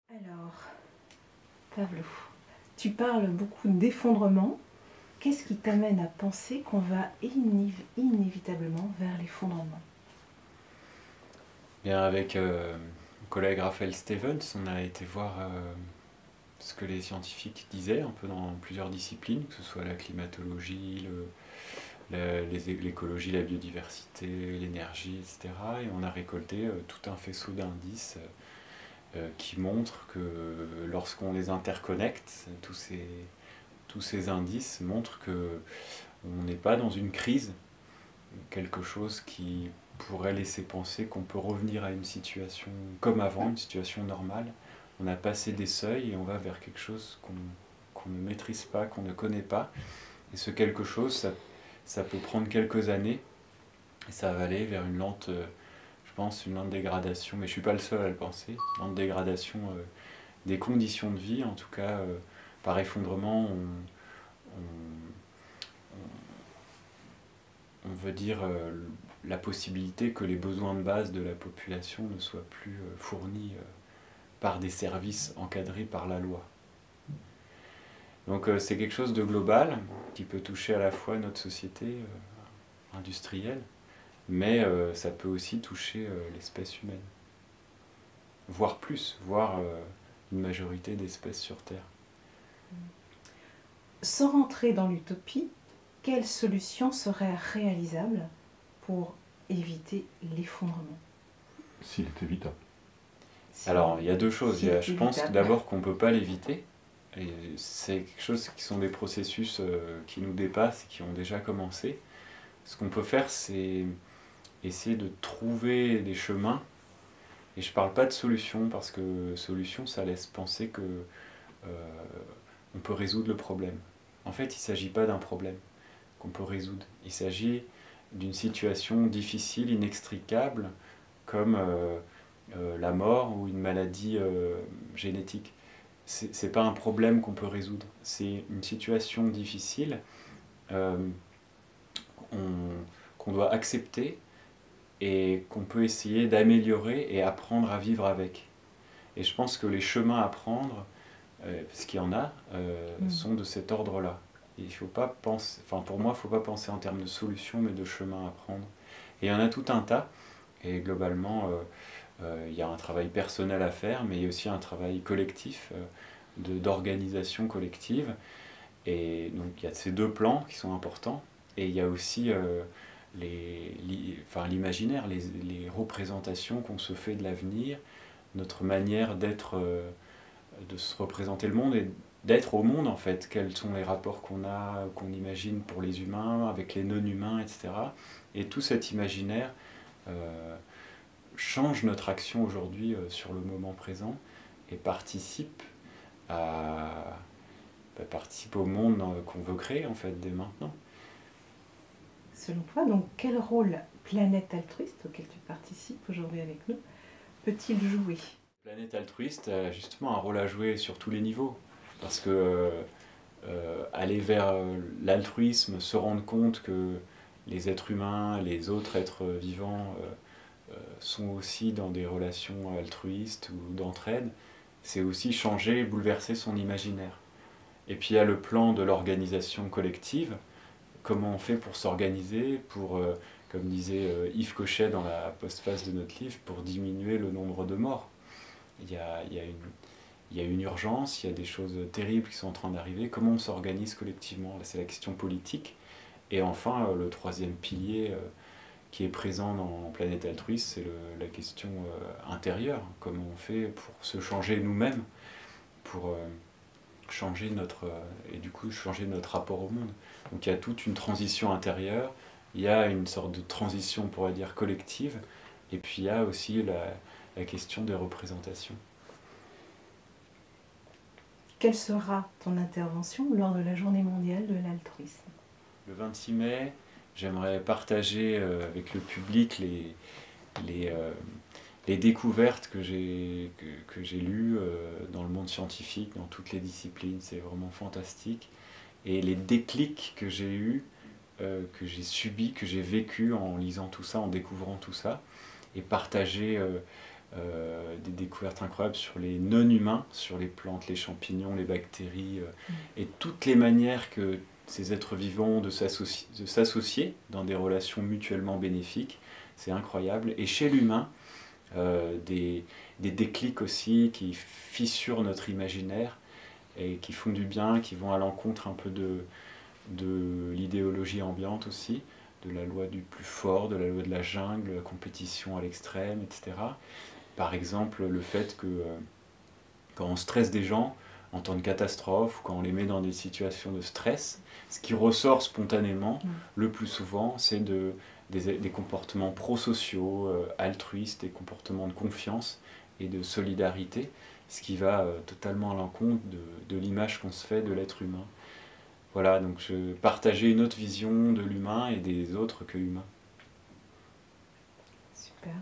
Alors, Pablo, tu parles beaucoup d'effondrement. Qu'est-ce qui t'amène à penser qu'on va inévitablement vers l'effondrement? Bien, avec mon collègue Raphaël Stevens, on a été voir ce que les scientifiques disaient, un peu dans plusieurs disciplines, que ce soit la climatologie, l'écologie, la biodiversité, l'énergie, etc. Et on a récolté tout un faisceau d'indices qui montrent que lorsqu'on les interconnecte, tous ces indices montrent que on n'est pas dans une crise, quelque chose qui pourrait laisser penser qu'on peut revenir à une situation comme avant, une situation normale. On a passé des seuils et on va vers quelque chose qu'on ne maîtrise pas, qu'on ne connaît pas. Et ce quelque chose, ça peut prendre quelques années et ça va aller vers une lente, je pense, une lente dégradation, mais je ne suis pas le seul à le penser, une lente dégradation des conditions de vie, en tout cas par effondrement, on veut dire la possibilité que les besoins de base de la population ne soient plus fournis par des services encadrés par la loi. Donc c'est quelque chose de global qui peut toucher à la fois notre société industrielle, mais ça peut aussi toucher l'espèce humaine, voire plus, voire une majorité d'espèces sur Terre. Sans rentrer dans l'utopie, quelle solution serait réalisable pour éviter l'effondrement? S'il est évitable. Alors, il y a deux choses. Je pense d'abord qu'on ne peut pas l'éviter. Et c'est quelque chose qui sont des processus qui nous dépassent et qui ont déjà commencé. Ce qu'on peut faire, c'est essayer de trouver des chemins. Et je ne parle pas de solution, parce que solution, ça laisse penser que on peut résoudre le problème. En fait, il ne s'agit pas d'un problème qu'on peut résoudre. Il s'agit d'une situation difficile, inextricable, comme la mort ou une maladie génétique. C'est pas un problème qu'on peut résoudre, c'est une situation difficile qu'on doit accepter et qu'on peut essayer d'améliorer et apprendre à vivre avec. Et je pense que les chemins à prendre, parce qu'il y en a, sont de cet ordre-là. Il faut pas penser, enfin pour moi, il ne faut pas penser en termes de solutions, mais de chemins à prendre. Et il y en a tout un tas, et globalement, il y a un travail personnel à faire, mais il y a aussi un travail collectif, d'organisation collective. Et donc il y a ces deux plans qui sont importants, et il y a aussi l'imaginaire, les représentations qu'on se fait de l'avenir, notre manière d'être, de se représenter le monde et d'être au monde en fait, quels sont les rapports qu'on a, qu'on imagine pour les humains, avec les non-humains, etc. Et tout cet imaginaire change notre action aujourd'hui sur le moment présent et participe au monde qu'on veut créer en fait dès maintenant. Selon toi, donc quel rôle Planète Altruiste, auquel tu participes aujourd'hui avec nous, peut-il jouer? Planète Altruiste a justement un rôle à jouer sur tous les niveaux, parce que aller vers l'altruisme, se rendre compte que les êtres humains, les autres êtres vivants sont aussi dans des relations altruistes ou d'entraide, c'est aussi changer, bouleverser son imaginaire. Et puis il y a le plan de l'organisation collective, comment on fait pour s'organiser, pour, comme disait Yves Cochet dans la postface de notre livre, pour diminuer le nombre de morts. Il y a une urgence, il y a des choses terribles qui sont en train d'arriver, comment on s'organise collectivement, c'est la question politique. Et enfin, le troisième pilier qui est présent dans Planète Altruiste, c'est la question intérieure, comment on fait pour se changer nous-mêmes, pour changer et du coup changer notre rapport au monde. Donc il y a toute une transition intérieure, il y a une sorte de transition, on pourrait dire, collective, et puis il y a aussi la question des représentations. Quelle sera ton intervention lors de la journée mondiale de l'altruisme? Le 26 mai, j'aimerais partager avec le public les découvertes que j'ai lues dans le monde scientifique, dans toutes les disciplines, c'est vraiment fantastique. Et les déclics que j'ai eus, que j'ai subis, que j'ai vécu en lisant tout ça, en découvrant tout ça, et partager des découvertes incroyables sur les non-humains, sur les plantes, les champignons, les bactéries, et toutes les manières que ces êtres vivants ont de s'associer dans des relations mutuellement bénéfiques. C'est incroyable. Et chez l'humain, des déclics aussi qui fissurent notre imaginaire et qui font du bien, qui vont à l'encontre un peu de l'idéologie ambiante aussi, de la loi du plus fort, de la loi de la jungle, la compétition à l'extrême, etc. Par exemple, le fait que quand on stresse des gens en temps de catastrophe ou quand on les met dans des situations de stress, ce qui ressort spontanément, le plus souvent, c'est des comportements prosociaux, altruistes, des comportements de confiance et de solidarité, ce qui va totalement à l'encontre de l'image qu'on se fait de l'être humain. Voilà, donc je partageais une autre vision de l'humain et des autres que humains. Super.